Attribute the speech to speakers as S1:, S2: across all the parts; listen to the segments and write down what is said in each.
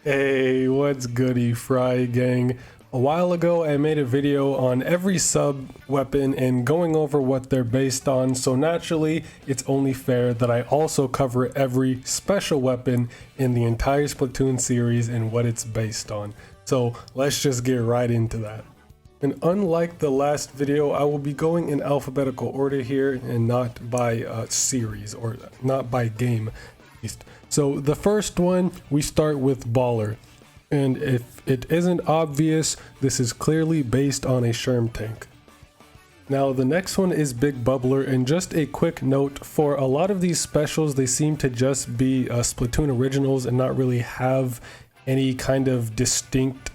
S1: Hey, what's goody, Frye gang? A while ago, I made a video on every sub weapon and going over what they're based on, so naturally, it's only fair that I also cover every special weapon in the entire Splatoon series and what it's based on. So let's just get right into that. And unlike the last video, I will be going in alphabetical order here and not by series or not by game. So the first one, we start with Baller. And if it isn't obvious, this is clearly based on a Sherm tank. Now the next one is Big Bubbler, and just a quick note, for a lot of these specials, they seem to just be Splatoon originals and not really have any kind of distinct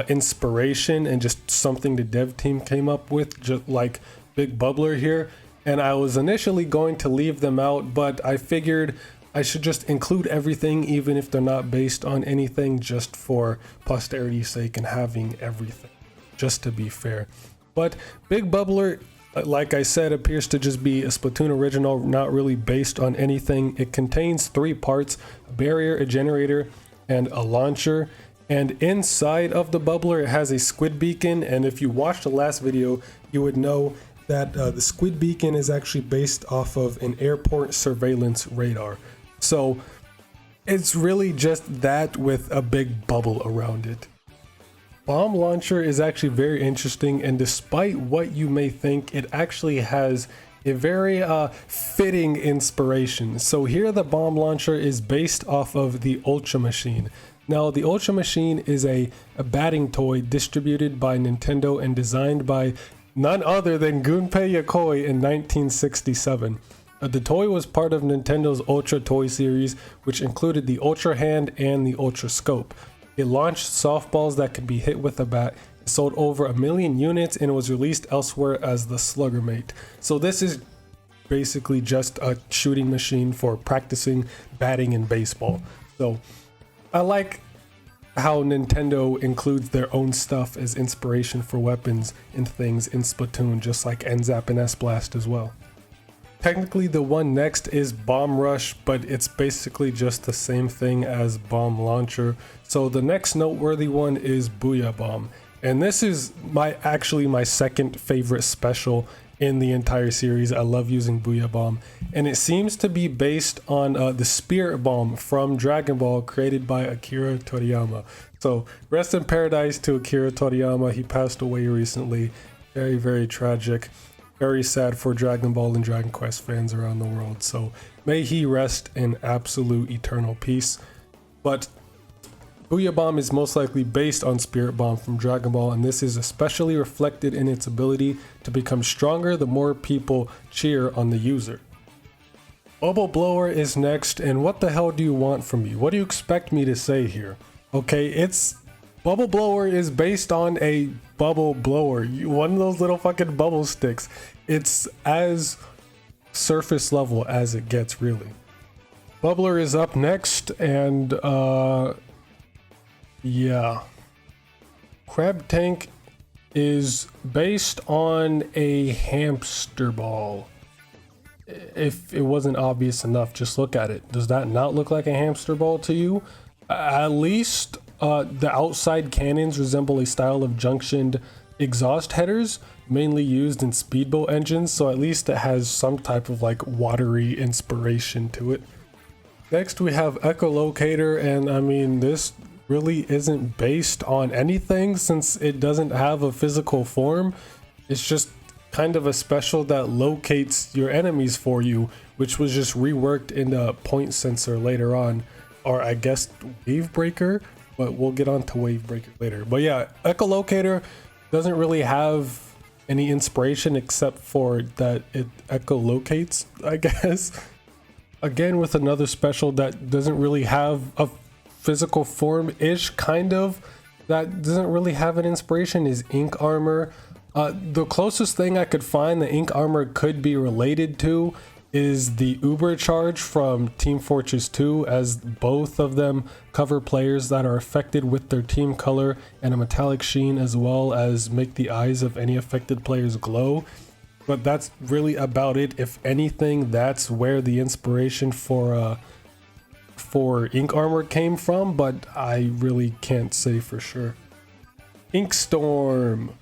S1: inspiration and just something the dev team came up with, just like Big Bubbler here. And I was initially going to leave them out, but I figured I should just include everything, even if they're not based on anything, just for posterity's sake and having everything, just to be fair. But Big Bubbler, like I said, appears to just be a Splatoon original, not really based on anything. It contains 3 parts: a barrier, a generator, and a launcher. And inside of the bubbler, it has a squid beacon. And if you watched the last video, you would know that the squid beacon is actually based off of an airport surveillance radar. So it's really just that with a big bubble around it. Bomb launcher is actually very interesting, and despite what you may think, it actually has a very fitting inspiration. So here the bomb launcher is based off of the Ultra Machine. Now the Ultra Machine is a batting toy distributed by Nintendo and designed by none other than Gunpei Yokoi in 1967. The toy was part of Nintendo's Ultra Toy series, which included the Ultra Hand and the Ultra Scope. It launched softballs that could be hit with a bat. It sold over 1 million units and was released elsewhere as the Slugger Mate. So this is basically just a shooting machine for practicing batting in baseball. So I like how Nintendo includes their own stuff as inspiration for weapons and things in Splatoon, just like NZAP and S-Blast as well. Technically the one next is Bomb Rush, but it's basically just the same thing as Bomb Launcher. So the next noteworthy one is Booyah Bomb. And this is actually my second favorite special in the entire series. I love using Booyah Bomb. And it seems to be based on the Spirit Bomb from Dragon Ball, created by Akira Toriyama. So rest in paradise to Akira Toriyama. He passed away recently. Very, very tragic. Very sad for Dragon Ball and Dragon Quest fans around the world. So may he rest in absolute eternal peace. But Booyah Bomb is most likely based on Spirit Bomb from Dragon Ball, and this is especially reflected in its ability to become stronger the more people cheer on the user. Bubble Blower is next, and what the hell do you want from me? What do you expect me to say here? Okay, Bubble Blower is based on a bubble blower, one of those little fucking bubble sticks. It's as surface level as it gets, really. Bubbler is up next, and yeah. Crab Tank is based on a hamster ball. If it wasn't obvious enough, just look at it. Does that not look like a hamster ball to you? At least the outside cannons resemble a style of junctioned exhaust headers, mainly used in speedboat engines, so at least it has some type of like watery inspiration to it. Next we have Echolocator, and I mean, this really isn't based on anything since it doesn't have a physical form. It's just kind of a special that locates your enemies for you, which was just reworked in a point sensor later on, or I guess Wave Breaker, but we'll get on to Wave Breaker later. But yeah, Echolocator doesn't really have any inspiration except for that it echolocates, I guess. Again, with another special that doesn't really have a physical form-ish, kind of, that doesn't really have an inspiration, is Ink Armor. The closest thing I could find the Ink Armor could be related to is the Uber Charge from Team Fortress 2, as both of them cover players that are affected with their team color and a metallic sheen, as well as make the eyes of any affected players glow. But that's really about it. If anything, that's where the inspiration for for Ink Armor came from, but I really can't say for sure. Inkstorm.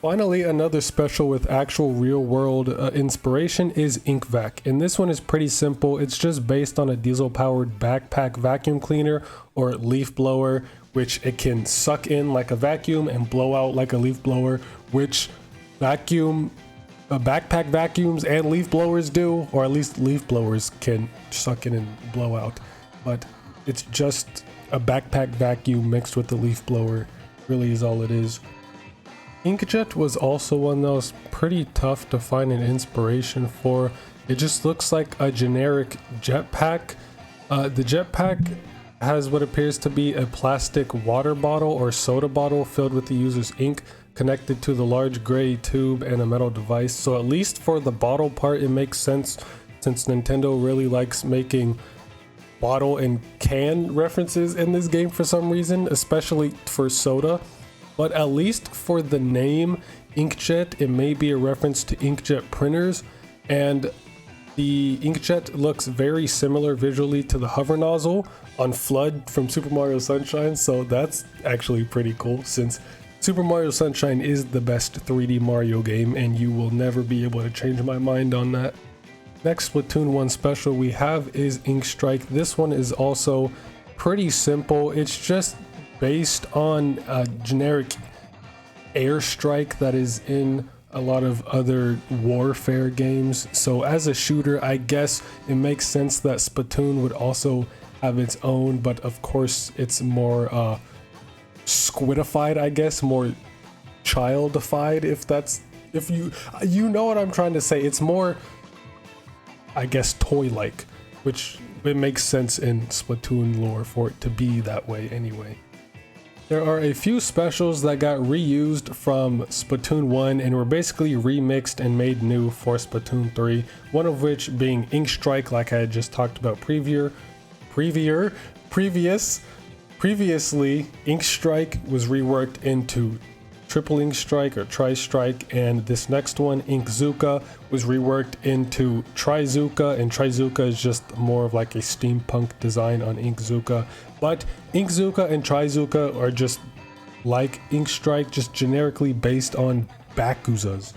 S1: Finally, another special with actual real-world inspiration is InkVac, and this one is pretty simple. It's just based on a diesel-powered backpack vacuum cleaner or leaf blower, which it can suck in like a vacuum and blow out like a leaf blower, which backpack vacuums and leaf blowers do, or at least leaf blowers can suck in and blow out. But it's just a backpack vacuum mixed with the leaf blower, really is all it is. Inkjet was also one that was pretty tough to find an inspiration for. It just looks like a generic jetpack. The jetpack has what appears to be a plastic water bottle or soda bottle filled with the user's ink connected to the large gray tube and a metal device. So at least for the bottle part, it makes sense since Nintendo really likes making bottle and can references in this game for some reason, especially for soda. But at least for the name Inkjet, it may be a reference to inkjet printers, and the Inkjet looks very similar visually to the hover nozzle on Flood from Super Mario Sunshine, so that's actually pretty cool since Super Mario Sunshine is the best 3D Mario game and you will never be able to change my mind on that. Next Splatoon 1 special we have is Ink Strike. This one is also pretty simple. It's just based on a generic airstrike that is in a lot of other warfare games. So as a shooter, I guess it makes sense that Splatoon would also have its own, but of course it's more squidified, I guess, more childified, if you know what I'm trying to say. It's more, I guess, toy-like, which it makes sense in Splatoon lore for it to be that way anyway. There are a few specials that got reused from Splatoon 1 and were basically remixed and made new for Splatoon 3, one of which being Ink Strike, like I had just talked about previously. Ink Strike was reworked into Triple Ink Strike or Tri-Strike, and this next one, Inkzooka, was reworked into Trizuka, and Trizuka is just more of like a steampunk design on Inkzooka. But Inkzooka and Trizuka are just like Ink Strike, just generically based on Bakuzas.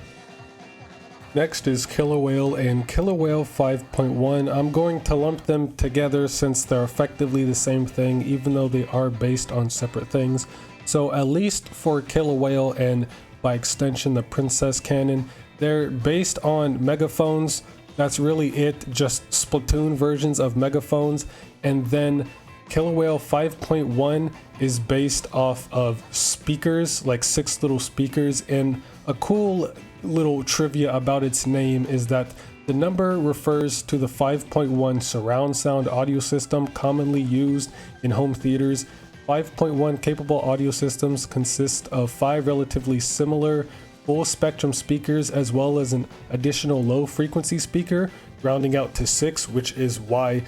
S1: Next is Killer Whale and Killer Whale 5.1. I'm going to lump them together since they're effectively the same thing, even though they are based on separate things. So at least for Killer Whale and by extension the Princess Cannon, they're based on megaphones. That's really it, just Splatoon versions of megaphones. And then Killer Whale 5.1 is based off of speakers, like 6 little speakers. And a cool little trivia about its name is that the number refers to the 5.1 surround sound audio system commonly used in home theaters. 5.1 capable audio systems consist of 5 relatively similar full spectrum speakers as well as an additional low frequency speaker, rounding out to 6, which is why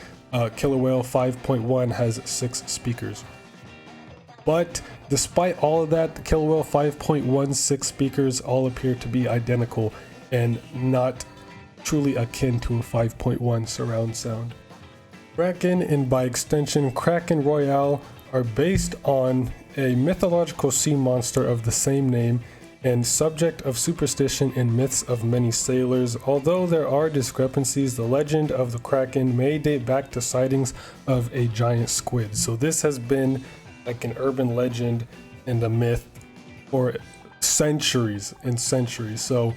S1: Killer Whale 5.1 has 6 speakers. But despite all of that, the Killer Whale 5.1 6 speakers all appear to be identical and not truly akin to a 5.1 surround sound. Kraken and by extension Kraken Royale are based on a mythological sea monster of the same name and subject of superstition and myths of many sailors. Although there are discrepancies, the legend of the Kraken may date back to sightings of a giant squid. So this has been like an urban legend and a myth for centuries and centuries. So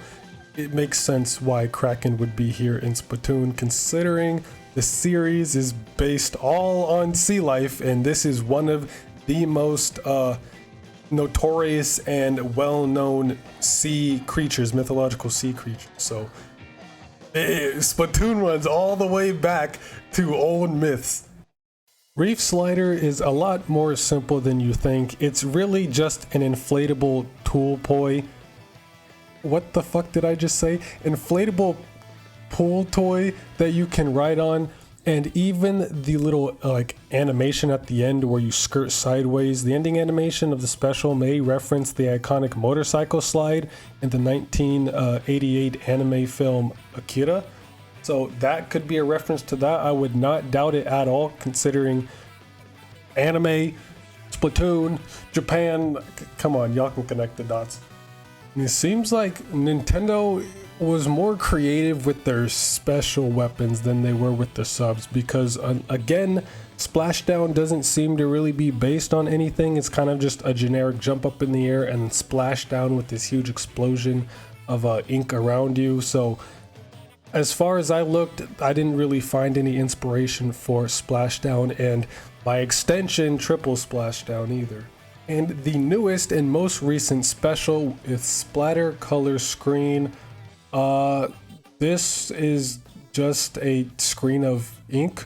S1: it makes sense why Kraken would be here in Splatoon, considering the series is based all on sea life, and this is one of the most notorious and well-known sea creatures, mythological sea creatures. So Splatoon runs all the way back to old myths. Reef Slider is a lot more simple than you think. It's really just an inflatable tool toy. What the fuck did I just say? Inflatable pool toy that you can ride on, and even the little like animation at the end where you skirt sideways, the ending animation of the special may reference the iconic motorcycle slide in the 1988 anime film Akira. So that could be a reference to that. I would not doubt it at all, considering anime, Splatoon, Japan. Come on, y'all can connect the dots. And it seems like Nintendo was more creative with their special weapons than they were with the subs, because again, Splashdown doesn't seem to really be based on anything. It's kind of just a generic jump up in the air and splash down with this huge explosion of ink around you. So as far as I looked, I didn't really find any inspiration for Splashdown, and by extension, Triple Splashdown either. And the newest and most recent special is Splatter Color Screen. This is just a screen of ink.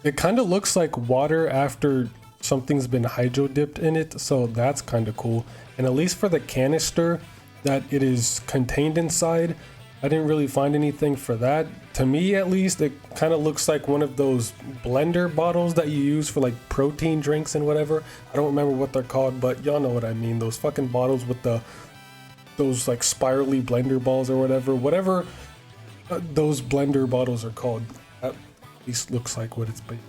S1: It kind of looks like water after something's been hydro dipped in it, so that's kind of cool. And at least for the canister that it is contained inside, I didn't really find anything for that. To me, at least, it kind of looks like one of those blender bottles that you use for like protein drinks and whatever. I don't remember what they're called, but y'all know what I mean. Those fucking bottles with those like spirally blender balls or whatever those blender bottles are called. That at least looks like what it's based.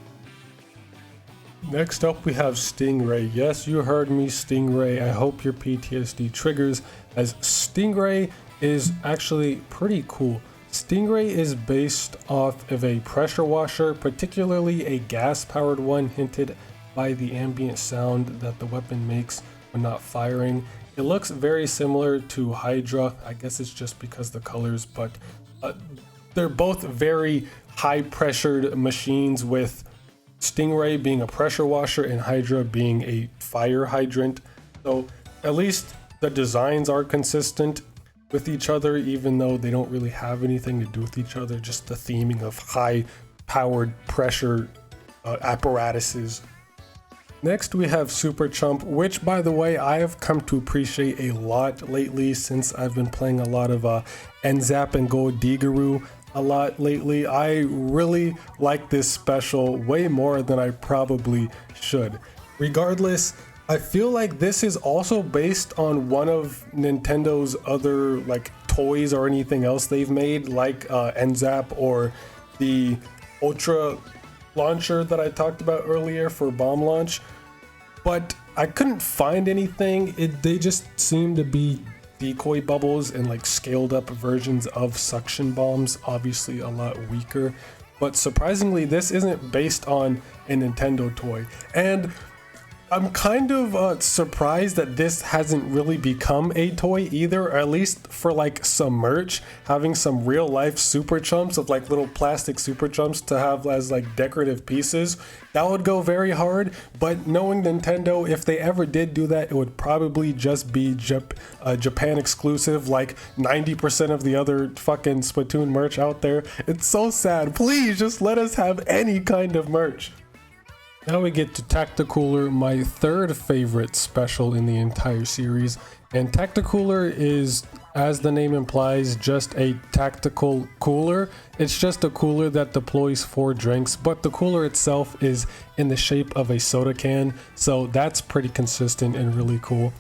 S1: Next up, we have Stingray. Yes, you heard me, Stingray. I hope your PTSD triggers, as Stingray is actually pretty cool. Stingray is based off of a pressure washer, particularly a gas-powered one, hinted by the ambient sound that the weapon makes when not firing. It looks very similar to Hydra. I guess it's just because the colors, but they're both very high-pressured machines, with Stingray being a pressure washer and Hydra being a fire hydrant. So at least the designs are consistent with each other, even though they don't really have anything to do with each other, just the theming of high-powered pressure apparatuses. Next, we have Super Chump, which, by the way, I have come to appreciate a lot lately since I've been playing a lot of NZAP and Gold Digaroo a lot lately. I really like this special way more than I probably should. Regardless, I feel like this is also based on one of Nintendo's other like toys or anything else they've made, like NZAP or the Ultra launcher that I talked about earlier for bomb launch, but I couldn't find anything. They just seem to be decoy bubbles and like scaled up versions of suction bombs, obviously a lot weaker. But surprisingly, this isn't based on a Nintendo toy, and I'm kind of surprised that this hasn't really become a toy either, or at least for like some merch, having some real life Super Chumps of like little plastic Super Chumps to have as like decorative pieces. That would go very hard, but knowing Nintendo, if they ever did do that, it would probably just be Japan exclusive, like 90% of the other fucking Splatoon merch out there. It's so sad. Please just let us have any kind of merch. Now we get to Tacticooler, my third favorite special in the entire series. And Tacticooler is, as the name implies, just a tactical cooler. It's just a cooler that deploys 4 drinks, but the cooler itself is in the shape of a soda can, so that's pretty consistent and really cool.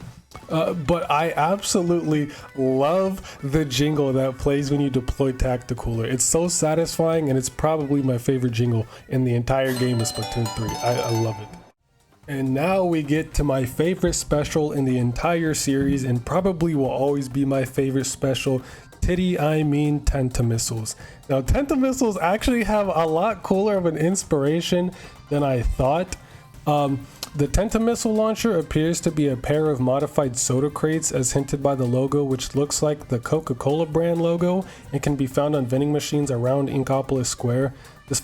S1: But I absolutely love the jingle that plays when you deploy Tacticooler. It's so satisfying, and it's probably my favorite jingle in the entire game of Splatoon 3. I love it. And now we get to my favorite special in the entire series, and probably will always be my favorite special, Tentamissiles. Now, Tentamissiles actually have a lot cooler of an inspiration than I thought. The Tentamissile launcher appears to be a pair of modified soda crates, as hinted by the logo, which looks like the Coca-Cola brand logo and can be found on vending machines around Inkopolis Square. This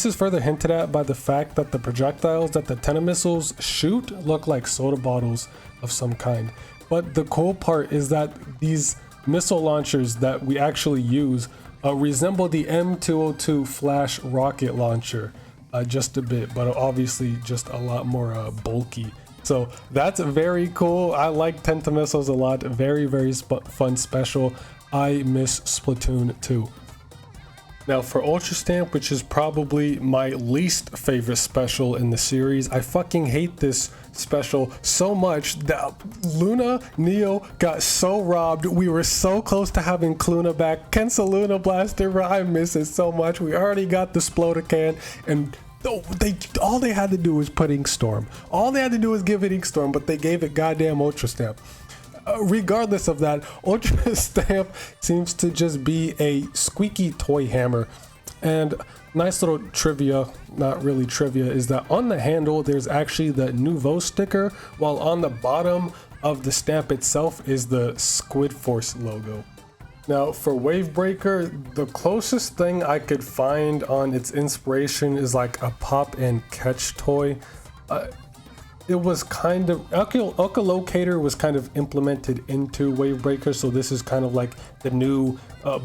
S1: is further hinted at by the fact that the projectiles that the Tentamissiles shoot look like soda bottles of some kind. But the cool part is that these missile launchers that we actually use resemble the M202 Flash rocket launcher. Just a bit, but obviously just a lot more bulky. So that's very cool. I like Tentamissiles a lot. Very, very fun special. I miss Splatoon 2. Now for Ultra Stamp, which is probably my least favorite special in the series, I fucking hate this special so much that Luna Neo got so robbed. We were so close to having Cluna back. Kensa Luna Blaster, bro, I miss it so much. We already got the Splodacan, and all they had to do was put Ink Storm. All they had to do was give it Ink Storm, but they gave it goddamn Ultra Stamp. Regardless of that, Ultra Stamp seems to just be a squeaky toy hammer. And nice little trivia, not really trivia, is that on the handle there's actually the Nouveau sticker, while on the bottom of the stamp itself is the Squid Force logo. Now for Wavebreaker, the closest thing I could find on its inspiration is like a pop and catch toy. It was kind of, Echolocator was kind of implemented into Wavebreaker, so this is kind of like the new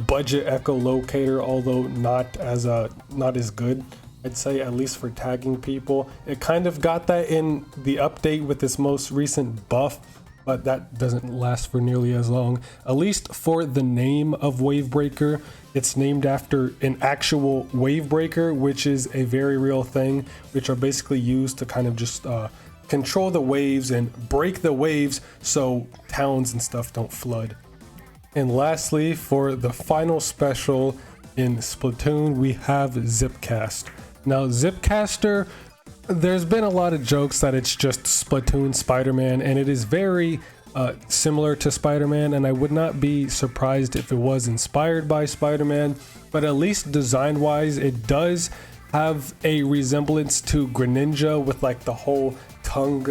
S1: budget Echolocator, although not as good, I'd say, at least for tagging people. It kind of got that in the update with this most recent buff, but that doesn't last for nearly as long. At least for the name of Wavebreaker, it's named after an actual wavebreaker, which is a very real thing, which are basically used to kind of just control the waves and break the waves so towns and stuff don't flood. And lastly, for the final special in Splatoon, we have Zipcast. Now Zipcaster, there's been a lot of jokes that it's just Splatoon Spider-Man, and it is very similar to Spider-Man, and I would not be surprised if it was inspired by Spider-Man, but at least design-wise, it does have a resemblance to Greninja with like the whole tongue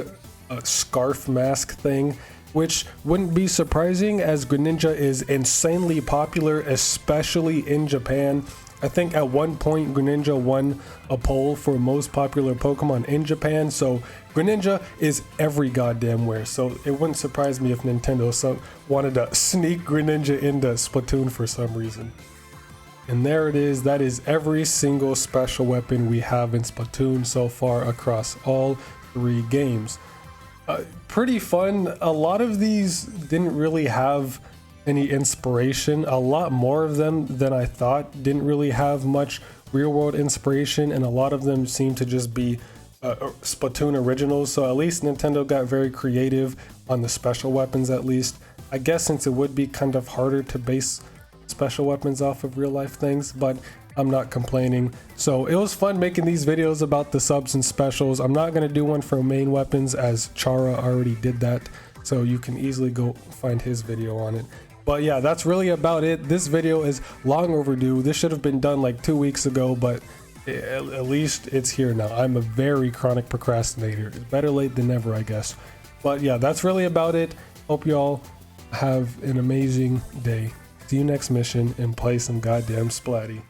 S1: scarf mask thing, which wouldn't be surprising as Greninja is insanely popular, especially in Japan. I think at one point Greninja won a poll for most popular Pokemon in Japan, so Greninja is every goddamn where, so it wouldn't surprise me if Nintendo wanted to sneak Greninja into Splatoon for some reason. And there it is, that is every single special weapon we have in Splatoon so far across all 3 games. Pretty fun. A lot of these didn't really have any inspiration. A lot more of them than I thought didn't really have much real world inspiration, and a lot of them seem to just be Splatoon originals, so at least Nintendo got very creative on the special weapons at least. I guess since it would be kind of harder to base special weapons off of real life things, but I'm not complaining. So it was fun making these videos about the subs and specials. I'm not going to do one for main weapons as Chara already did that, so you can easily go find his video on it. But yeah, that's really about it. This video is long overdue. This should have been done like 2 weeks ago, but at least it's here now. I'm a very chronic procrastinator. Better late than never, I guess. But yeah, that's really about it. Hope y'all have an amazing day. See you next mission and play some goddamn Splatty.